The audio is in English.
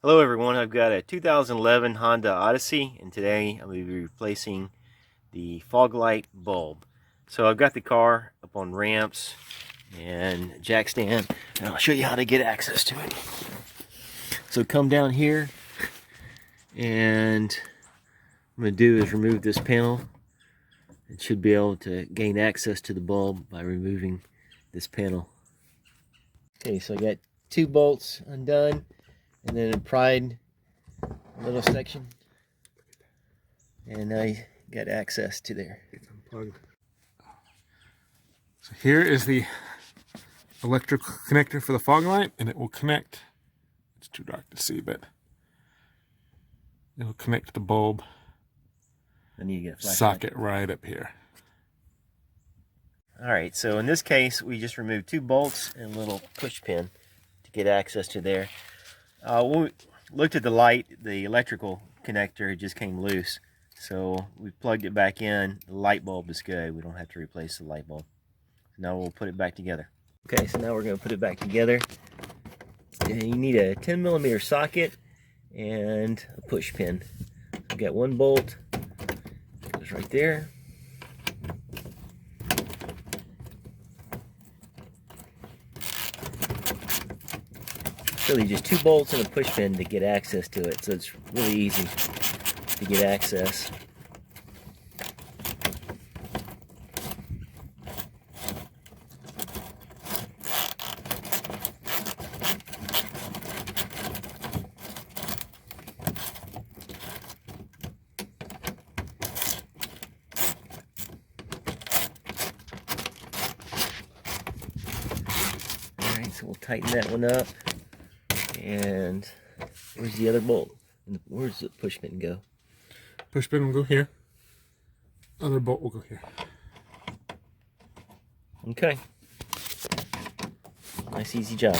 Hello everyone, I've got a 2011 Honda Odyssey, and today I'm going to be replacing the fog light bulb. So I've got the car up on ramps and jack stand, and I'll show you how to get access to it. So come down here, and what I'm going to do is remove this panel. It should be able to gain access to the bulb by removing this panel. Okay, so I got two bolts undone, and then a pried little section, and I got access to there. It's unplugged. So here is the electrical connector for the fog light, and it will connect. It's too dark to see, but it will connect to the bulb I need to get a flashlight. socket right up here. Alright, so in this case we just removed two bolts and a little push pin to get access to there. When we looked at the light, the electrical connector just came loose, so we plugged it back in. The light bulb is good. We don't have to replace the light bulb. Now we'll put it back together. Okay, so now we're going to put it back together. And you need a 10mm socket and a push pin. We've got one bolt, goes right there. Really just two bolts and a push pin to get access to it, so it's really easy to get access. Alright, so we'll tighten that one up. And where's the other bolt? And where's the push pin go? Push pin will go here. Other bolt will go here. Okay. Nice easy job.